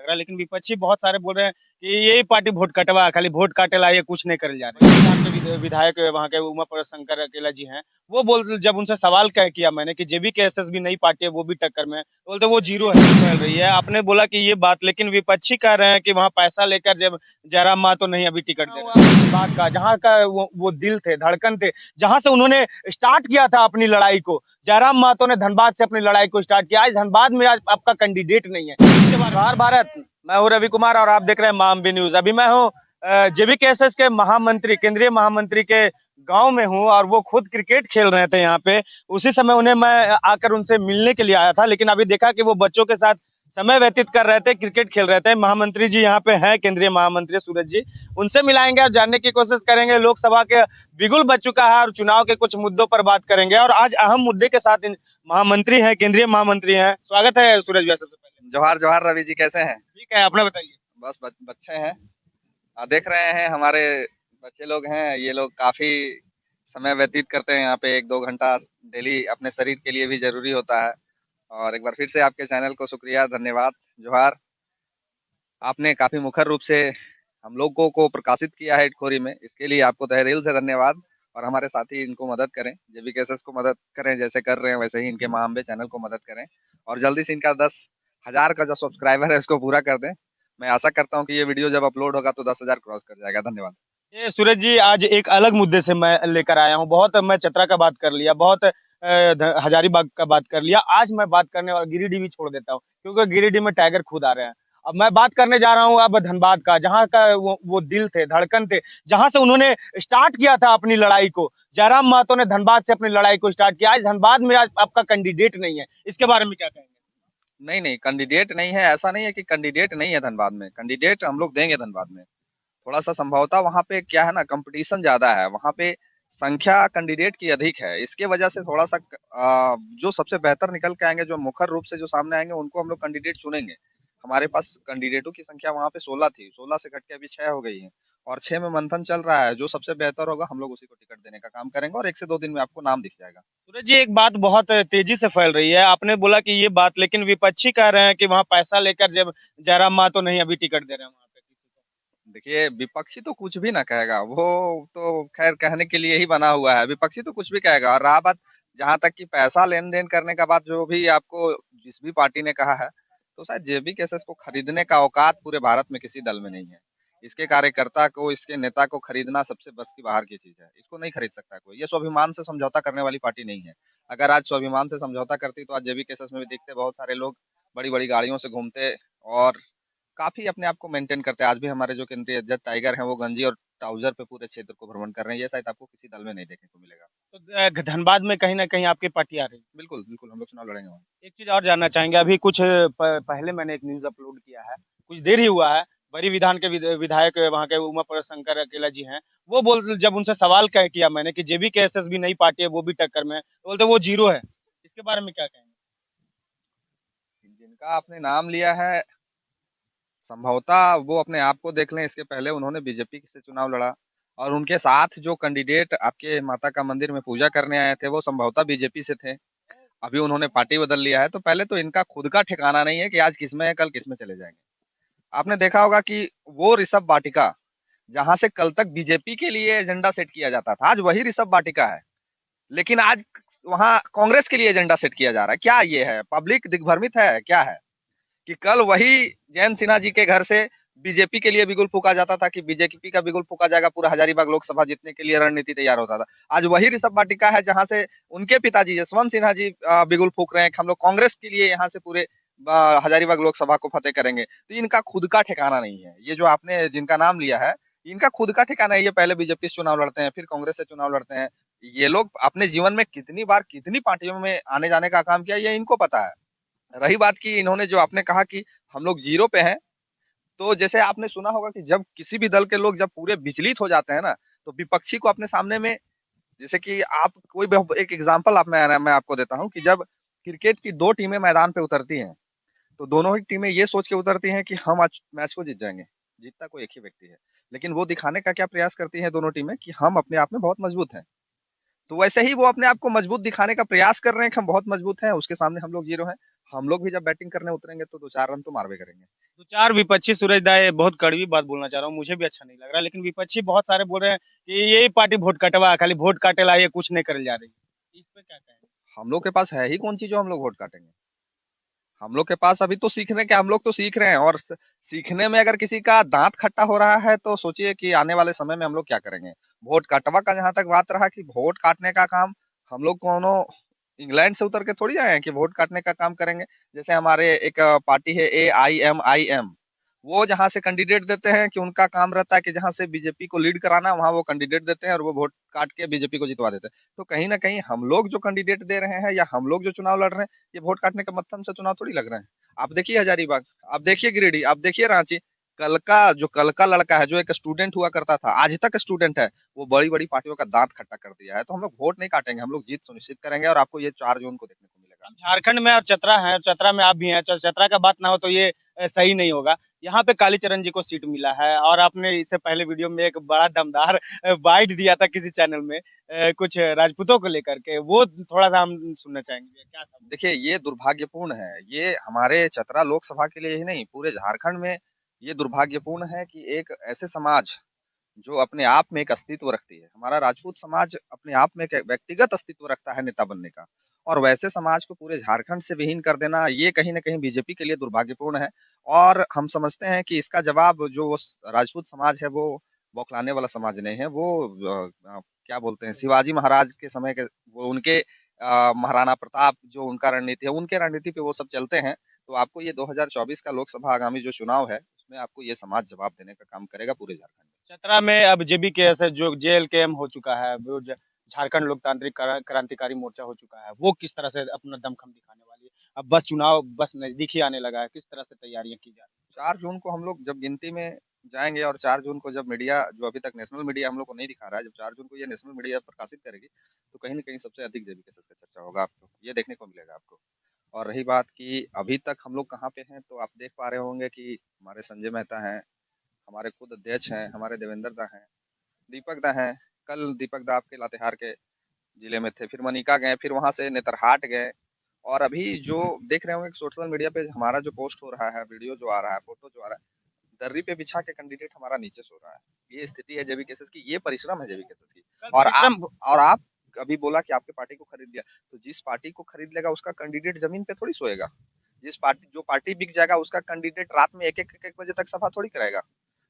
लग रहा है, लेकिन विपक्षी बहुत सारे बोल रहे हैं कि यही पार्टी वोट कटवा, खाली वोट काटेला, ये कुछ नहीं करे जा रहे। बिहार के विधायक वहाँ के उमा शंकर अकेला जी हैं, वो बोल जब उनसे सवाल किया मैंने कि जेबी के एसएसबी नई पार्टी है, वो भी टक्कर में है, तो बोलते वो जीरो है, फैल रही है। आपने बोला कि ये बात, लेकिन विपक्षी कह रहे हैं कि वहाँ पैसा लेकर जब जयराम महतो नहीं अभी टिकट दे रहे हैं। बात का जहाँ का वो दिल थे, धड़कन थे, जहाँ से उन्होंने स्टार्ट किया था अपनी लड़ाई को, जयराम महतो ने धनबाद से अपनी लड़ाई को स्टार्ट किया। आज धनबाद में आज आपका कैंडिडेट नहीं है। जोहार भारत, मैं हूँ रवि कुमार और आप देख रहे हैं मामबी न्यूज। अभी मैं हूँ जेबीकेएसएस के महामंत्री, केंद्रीय महामंत्री के गांव में हूँ और वो खुद क्रिकेट खेल रहे थे यहाँ पे। उसी समय उन्हें मैं आकर उनसे मिलने के लिए आया था, लेकिन अभी देखा कि वो बच्चों के साथ समय व्यतीत कर रहे थे, क्रिकेट खेल रहे थे। महामंत्री जी यहाँ पे हैं, केंद्रीय महामंत्री सूरज जी, उनसे मिलाएंगे और जानने की कोशिश करेंगे। लोकसभा के बिगुल बच चुका है और चुनाव के कुछ मुद्दों पर बात करेंगे और आज अहम मुद्दे के साथ महामंत्री हैं, केंद्रीय महामंत्री हैं। स्वागत है सूरज भैया सबसे पहले। जोहार जोहार रवि जी, कैसे हैं? ठीक है, अपना बताइए। बस बच्चे हैं, देख रहे हैं हमारे बच्चे लोग हैं, ये लोग काफी समय व्यतीत करते हैं यहाँ पे। 1-2 घंटा डेली अपने शरीर के लिए भी जरूरी होता है। और एक बार फिर से आपके चैनल को शुक्रिया, धन्यवाद। जोहार, आपने काफी मुखर रूप से हम लोगों को प्रकाशित किया है इटखोरी में, इसके लिए आपको तहे दिल से धन्यवाद। और हमारे साथी इनको मदद करें, जेबीकेएसएस को मदद करें, जैसे कर रहे हैं वैसे ही इनके मामबे चैनल को मदद करें और जल्दी से इनका 10,000 का जो सब्सक्राइबर है इसको पूरा कर दें। मैं आशा करता हूं कि ये वीडियो जब अपलोड होगा तो 10,000 क्रॉस कर जाएगा। धन्यवाद। ये सूरज जी, आज एक अलग मुद्दे से मैं लेकर आया हूँ। बहुत मैं चतरा का बात कर लिया, बहुत हजारीबाग का बात कर लिया। आज मैं बात करने वाला गिरिडीह भी छोड़ देता हूँ, क्योंकि गिरिडीह में टाइगर खुद आ रहे हैं। अब मैं बात करने जा रहा हूँ अब धनबाद का, जहाँ का वो दिल थे, धड़कन थे, जहाँ से उन्होंने स्टार्ट किया था अपनी लड़ाई को। जयराम महतो ने धनबाद से अपनी लड़ाई को स्टार्ट किया। आज धनबाद में आज आपका कैंडिडेट नहीं है, इसके बारे में क्या कहेंगे? नहीं नहीं, कैंडिडेट नहीं है, ऐसा नहीं है कि कैंडिडेट नहीं है धनबाद में। कैंडिडेट हम लोग देंगे धनबाद में। थोड़ा सा संभवतः वहाँ पे क्या है ना, कंपटीशन ज्यादा है वहाँ पे, संख्या कैंडिडेट की अधिक है। इसके वजह से थोड़ा सा जो सबसे बेहतर निकल के आएंगे, जो मुखर रूप से जो सामने आएंगे, उनको हम लोग कैंडिडेट चुनेंगे। हमारे पास कैंडिडेटों की संख्या वहाँ पे 16 थी, 16 से घट के अभी 6 हो गई है और 6 में मंथन चल रहा है। जो सबसे बेहतर होगा हम लोग उसी को टिकट देने का काम करेंगे और 1 से 2 दिन में आपको नाम दिख जाएगा। सूरज जी, एक बात बहुत तेजी से फैल रही है। आपने बोला कि ये बात, लेकिन विपक्षी कह रहे हैं कि वहाँ पैसा लेकर जब जयराम महतो नहीं अभी टिकट दे रहे हैं वहाँ पे किसी को। देखिए, विपक्षी तो कुछ भी ना कहेगा, वो तो खैर कहने के लिए ही बना हुआ है। विपक्षी तो कुछ भी कहेगा। और रहा बात जहाँ तक कि पैसा लेन-देन करने का बात, जो भी आपको जिस भी पार्टी ने कहा है, तो शायद जेबीकेएसएस को खरीदने का औकात पूरे भारत में किसी दल में नहीं है। इसके कार्यकर्ता को, इसके नेता को खरीदना सबसे बस की बाहर की चीज़ है। इसको नहीं खरीद सकता कोई। ये स्वाभिमान से समझौता करने वाली पार्टी नहीं है। अगर आज स्वाभिमान से समझौता करती तो आज जेबीकेएसएस में भी देखते बहुत सारे लोग बड़ी-बड़ी गाड़ियों से घूमते और काफ़ी अपने आप को मेंटेन करते हैं। आज भी हमारे जो केंद्रीय अध्यक्ष टाइगर हैं, वो गंजी और ट्राउज़र पे पूरे क्षेत्र को भ्रमण कर रहे हैं। ये शायद आपको किसी दल में नहीं देखने को मिलेगा। तो धनबाद में कहीं न कहीं आपकी पार्टी आ रही है। बिल्कुल, बिल्कुल, हम लोग चुनाव लड़ेंगे वहाँ। एक चीज़ और जानना चाहेंगे, अभी कुछ पहले मैंने एक न्यूज़ अपलोड किया है, कुछ देर ही हुआ है। बड़ी विधान के विधायक वहाँ के उमा शंकर अकेला जी हैं, वो जब उनसे सवाल किया मैंने कि जेबीकेएसएस भी नई पार्टी है, वो भी टक्कर में है, तो बोलते वो जीरो है। इसके बारे में क्या कहेंगे? जिनका आपने नाम लिया है, संभवतः वो अपने आप को देख लें। इसके पहले उन्होंने बीजेपी से चुनाव लड़ा और उनके साथ जो कैंडिडेट आपके माता का मंदिर में पूजा करने आए थे, वो संभवतः बीजेपी से थे। अभी उन्होंने पार्टी बदल लिया है, तो पहले तो इनका खुद का ठिकाना नहीं है कि आज किसमें है, कल किसमें चले जाएँगे। आपने देखा होगा कि वो ऋषभ वाटिका, जहाँ से कल तक बीजेपी के लिए एजेंडा सेट किया जाता था, आज वही ऋषभ वाटिका है। लेकिन आज वहाँ कांग्रेस के लिए एजेंडा सेट किया जा रहा है। क्या ये है? पब्लिक दिग्भ्रमित है, क्या है? कि कल वही जयंत सिन्हा जी के घर से बीजेपी के लिए बिगुल फूका जाता था कि बीजेपी का बिगुल फूका जाएगा, पूरा हजारीबाग लोकसभा जीतने के लिए रणनीति तैयार होता था। आज वही ऋषभ वाटिका है जहाँ से उनके पिताजी यशवंत सिन्हा जी बिगुल फूक रहे हैं कि हम लोग कांग्रेस के लिए यहाँ से पूरे हजारीबाग लोकसभा को फतेह करेंगे। तो इनका खुद का ठिकाना नहीं है। ये जो आपने जिनका नाम लिया है, इनका खुद का ठिकाना है। ये पहले बीजेपी से चुनाव लड़ते हैं, फिर कांग्रेस से चुनाव लड़ते हैं। ये लोग अपने जीवन में कितनी बार कितनी पार्टियों में आने जाने का काम किया, ये इनको पता है। रही बात की इन्होंने जो आपने कहा कि हम लोग जीरो पे हैं, तो जैसे आपने सुना होगा कि जब किसी भी दल के लोग जब पूरे विचलित हो जाते हैं ना, तो विपक्षी को अपने सामने में, जैसे कि आप कोई भी एक एग्जांपल मैं आपको देता हूँ कि जब क्रिकेट की 2 टीमें मैदान पे उतरती हैं, तो दोनों ही टीमें ये सोच के उतरती हैं कि हम आज मैच को जीत जाएँगे। जीतता कोई एक ही व्यक्ति है। लेकिन वो दिखाने का क्या प्रयास करती हैं दोनों टीमें कि हम अपने आप में बहुत मजबूत हैं। तो वैसे ही वो अपने आप को मजबूत दिखाने का प्रयास कर रहे हैं कि हम बहुत मजबूत हैं, उसके सामने हम लोग ज़ीरो हैं। हम लोग भी जब बैटिंग करने उतरेंगे तो 2-4 रन तो मारबे करेंगे। तो 4 विपक्षी सूरज दाई बहुत कड़वी बात बोलना चाह रहा हूँ, मुझे भी अच्छा नहीं लग रहा, लेकिन विपक्षी बहुत सारे बोल रहे हैं कि यही पार्टी वोट कटवा, खाली वोट काटे ला, ये कुछ नहीं करे जा रही। इस पे क्या कहेंगे? हम लोग के पास है ही कौन सी जो हम लोग वोट काटेंगे? हम लोग के पास अभी तो सीखने के हम लोग तो सीख रहे हैं और सीखने में अगर किसी का दांत खट्टा हो रहा है तो सोचिए कि आने वाले समय में हम लोग क्या करेंगे। वोट कटवा का जहां तक बात रहा कि वोट काटने का काम हम लोग कोनो इंग्लैंड से उतर के थोड़ी आए हैं कि वोट काटने का काम करेंगे। जैसे हमारे एक पार्टी है AIMIM, वो जहां से कैंडिडेट देते हैं कि उनका काम रहता है कि जहां से बीजेपी को लीड कराना वहां वो कैंडिडेट देते हैं और वो वोट काट के बीजेपी को जितवा देते हैं। तो कहीं ना कहीं हम लोग जो कैंडिडेट दे रहे हैं या हम लोग जो चुनाव लड़ रहे हैं, ये वोट काटने का मतलब से चुनाव थोड़ी लग रहे हैं। आप देखिए हजारीबाग, आप देखिए गिरिडीह, आप देखिए रांची। कल का लड़का है जो एक स्टूडेंट हुआ करता था, आज तक स्टूडेंट है, वो बड़ी बड़ी पार्टियों का दांत खट्टा कर दिया है। तो हम लोग वोट नहीं काटेंगे, हम लोग जीत सुनिश्चित करेंगे और आपको ये 4 जून को देखने को मिलेगा। अब झारखंड में और चतरा है, चतरा में आप भी हैं, चतरा का बात ना हो तो ये सही नहीं होगा। यहाँ पे कालीचरण जी को सीट मिला है और आपने इससे पहले वीडियो में एक बड़ा दमदार बाइट दिया था किसी चैनल में कुछ राजपूतों को लेकर के, वो थोड़ा-सा हम सुनना चाहेंगे, क्या था? देखिए ये दुर्भाग्यपूर्ण है, ये हमारे चतरा लोकसभा के लिए ही नहीं पूरे झारखंड में ये दुर्भाग्यपूर्ण है कि एक ऐसे समाज जो अपने आप में एक अस्तित्व रखती है। हमारा राजपूत समाज अपने आप में एक व्यक्तिगत अस्तित्व रखता है नेता बनने का, और वैसे समाज को पूरे झारखंड से विहीन कर देना ये कहीं न कहीं बीजेपी के लिए दुर्भाग्यपूर्ण है। और हम समझते हैं कि इसका जवाब जो वो राजपूत समाज है वो बौखलाने वाला समाज नहीं है। वो क्या बोलते हैं शिवाजी महाराज के समय के वो उनके महाराणा प्रताप जो उनका रणनीति है, उनके रणनीति पे वो सब चलते हैं। तो आपको ये 2024 का लोकसभा आगामी जो चुनाव है, उसमें आपको ये समाज जवाब देने का काम करेगा पूरे झारखंड में। चतरा में अब जेबीकेएस जो जेएलकेएम हो चुका है, वो झारखंड लोकतांत्रिक क्रांतिकारी मोर्चा हो चुका है, वो किस तरह से अपना दमखम दिखाने वाली है? अब बस चुनाव बस नजदीक ही आने लगा है, किस तरह से तैयारियां की जा रही 4 जून को हम लोग जब गिनती में जाएँगे और 4 जून को जब मीडिया जो अभी तक नेशनल मीडिया हम लोग को नहीं दिखा रहा है, जब 4 जून को ये नेशनल मीडिया प्रकाशित करेगी, तो कहीं न कहीं सबसे अधिक जेबीकेएस का चर्चा होगा आपको, ये देखने को मिलेगा आपको। और रही बात कि अभी तक हम लोग कहाँ पे हैं, तो आप देख पा रहे होंगे कि हमारे संजय मेहता हैं, हमारे खुद अध्यक्ष हैं, हमारे देवेंद्र दा हैं, दीपक दा हैं। कल दीपक दा आपके लातेहार के जिले में थे, फिर मनिका गए, फिर वहाँ से नेतरहाट गए। और अभी जो देख रहे होंगे कि सोशल मीडिया पे हमारा जो पोस्ट हो रहा है, वीडियो जो आ रहा है, फोटो जो आ रहा है, दर्री पे बिछा के कैंडिडेट हमारा नीचे सो रहा है। ये स्थिति है जेबीकेएस की, ये परिश्रम है जेबीकेएस की। है? और परिश्रम आप अभी बोला कि आपके पार्टी को खरीद लिया, तो जिस पार्टी को खरीद लेगा उसका कैंडिडेट जमीन पे थोड़ी सोएगा। जो पार्टी बिक जाएगा उसका कैंडिडेट रात में 1-1 बजे तक सभा थोड़ी कराएगा।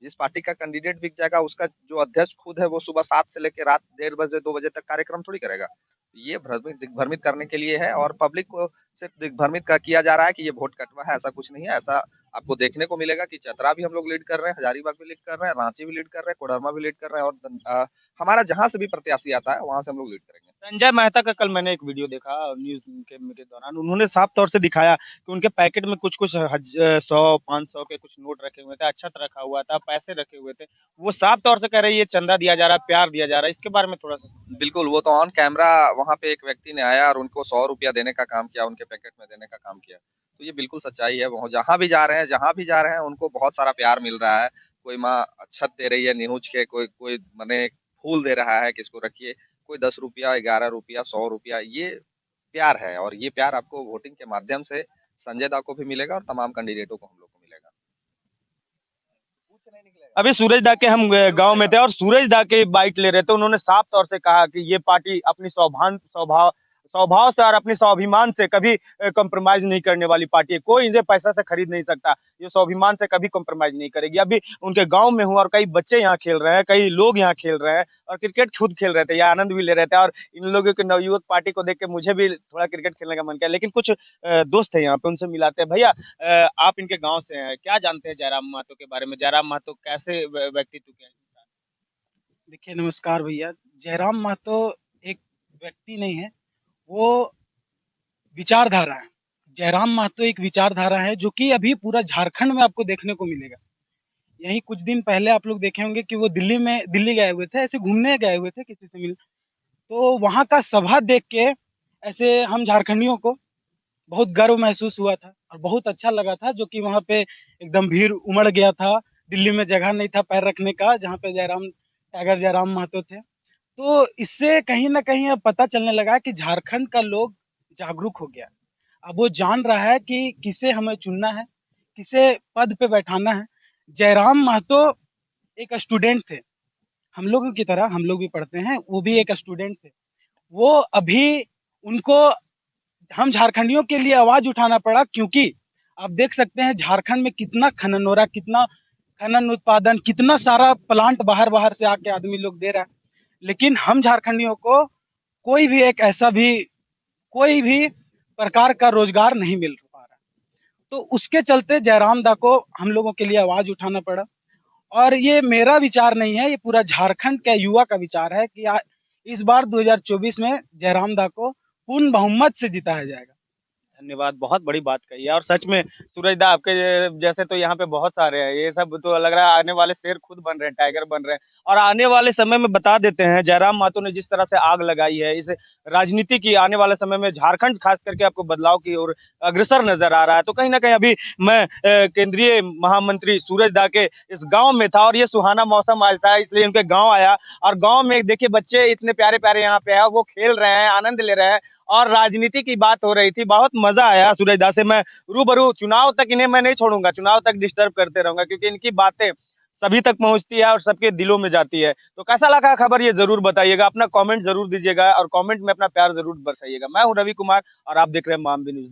जिस पार्टी का कैंडिडेट बिक जाएगा उसका जो अध्यक्ष खुद है वो सुबह 7 से लेके रात 1:30 बजे 2 बजे तक कार्यक्रम थोड़ी करेगा। ये दिग्भ्रमित करने के लिए है और पब्लिक को सिर्फ किया जा रहा है कि ये वोट कटवा है, ऐसा कुछ नहीं है। ऐसा आपको देखने को मिलेगा कि चतरा भी हम लोग लीड कर रहे हैं, हजारीबाग भी लीड कर रहे हैं, रांची भी लीड कर रहे हैं, कोडरमा भी लीड कर रहे हैं और हमारा जहाँ से भी प्रत्याशी आता है वहाँ से हम लोग लीड करेंगे। संजय मेहता का कल मैंने एक वीडियो देखा न्यूज़ के दौरान, उन्होंने साफ तौर से दिखाया कि उनके पैकेट में कुछ-कुछ 100, 500 के कुछ नोट रखे हुए थे, अक्षत रखा हुआ था, पैसे रखे हुए थे। वो साफ तौर से कह रहे हैं ये चंदा दिया जा रहा है, प्यार दिया जा रहा है, इसके बारे में थोड़ा-सा बिल्कुल, वो तो ऑन कैमरा वहाँ पे एक व्यक्ति ने आया और उनको ₹100 देने का काम किया, उनके पैकेट में देने का काम किया। तो ये बिल्कुल सच्चाई है, वो जहाँ भी जा रहे हैं उनको बहुत सारा प्यार मिल रहा है। कोई माँ अक्षत दे रही है निहुच के, कोई कोई मने फूल दे रहा है कि इसको रखिए, कोई ₹10, ₹11, ₹100 ये प्यार है और ये प्यार आपको वोटिंग के माध्यम से संजय दा को भी मिलेगा और तमाम कैंडिडेटों को हम लोग को मिलेगा। अभी सूरज दा के हम गाँव में थे और सूरज दा के बाइट ले रहे थे। उन्होंने साफ तौर से कहा कि ये पार्टी अपनी स्वभाव से और अपने स्वाभिमान से कभी कॉम्प्रोमाइज़ नहीं करने वाली पार्टी है। कोई इसे पैसा से खरीद नहीं सकता। ये स्वाभिमान से कभी कॉम्प्रोमाइज़ नहीं करेगी। अभी उनके गाँव में हूँ और कई बच्चे यहाँ खेल रहे हैं, कई लोग यहाँ खेल रहे हैं और क्रिकेट खुद खेल रहे थे, ये आनंद भी ले रहे थे और इन लोगों के नवयुवक पार्टी को देख के मुझे भी थोड़ा क्रिकेट खेलने का मन किया। लेकिन कुछ दोस्त हैं यहाँ पे, उनसे मिलाते हैं। भैया आप इनके गाँव से हैं, क्या जानते हैं जयराम महतो के बारे में? जयराम महतो कैसे व्यक्तित्व के इंसान? देखिए, नमस्कार भैया। जयराम महतो एक व्यक्ति नहीं है, वो विचारधारा है। जयराम महतो एक विचारधारा है जो कि अभी पूरा झारखंड में आपको देखने को मिलेगा। यहीं कुछ दिन पहले आप लोग देखे होंगे कि वो दिल्ली गए हुए थे, ऐसे घूमने गए हुए थे किसी से मिलने। तो वहाँ का सभा देख के ऐसे हम झारखंडियों को बहुत गर्व महसूस हुआ था और बहुत अच्छा लगा था जो कि वहाँ पे एकदम भीड़ उमड़ गया था। दिल्ली में जगह नहीं था पैर रखने का, जहाँ पे टाइगर जयराम महतो थे। तो इससे कहीं न कहीं अब पता चलने लगा कि झारखंड का लोग जागरूक हो गया। अब वो जान रहा है कि किसे हमें चुनना है, किसे पद पे बैठाना है। जयराम महतो एक स्टूडेंट थे, हम लोगों की तरह, हम लोग भी पढ़ते हैं, वो भी एक स्टूडेंट थे। वो अभी उनको हम झारखंडियों के लिए आवाज़ उठाना पड़ा, क्योंकि आप देख सकते हैं झारखंड में कितना खनन हो रहा है, कितना खनन उत्पादन, कितना सारा प्लांट बाहर-बाहर से आके आदमी लोग दे रहा है। लेकिन हम झारखंडियों को कोई भी एक ऐसा भी कोई भी प्रकार का रोज़गार नहीं मिल पा रहा। तो उसके चलते जयराम दा को हम लोगों के लिए आवाज़ उठाना पड़ा। और ये मेरा विचार नहीं है, ये पूरा झारखंड के युवा का विचार है कि इस बार 2024 में जयराम दा को पूर्ण बहुमत से जिताया जाएगा। धन्यवाद, बहुत बड़ी बात कही है और सच में सूरज दा आपके जैसे तो यहाँ पे बहुत सारे हैं। ये सब तो लग रहा है आने वाले शेर खुद बन रहे हैं, टाइगर बन रहे हैं। और आने वाले समय में बता देते हैं जयराम महतो ने जिस तरह से आग लगाई है इस राजनीति की, आने वाले समय में झारखंड खास करके आपको बदलाव की ओर अग्रसर नजर आ रहा है। तो कहीं न कहीं अभी मैं केंद्रीय महामंत्री सूरज दा के इस गाँव में था और ये सुहाना मौसम आज था, इसलिए उनके गाँव आया और गाँव में देखिए बच्चे इतने प्यारे-प्यारे यहाँ पे हैं, वो खेल रहे हैं, आनंद ले रहे हैं और राजनीति की बात हो रही थी। बहुत मजा आया सूरज दा से मैं रूबरू, चुनाव तक इन्हें मैं नहीं छोड़ूंगा, चुनाव तक डिस्टर्ब करते रहूंगा क्योंकि इनकी बातें सभी तक पहुंचती है और सबके दिलों में जाती है। तो कैसा लगा खबर ये जरूर बताइएगा, अपना कमेंट जरूर दीजिएगा और कमेंट में अपना प्यार जरूर बरसाइएगा। मैं हूं रवि कुमार और आप देख रहे हैं मामवी न्यूज।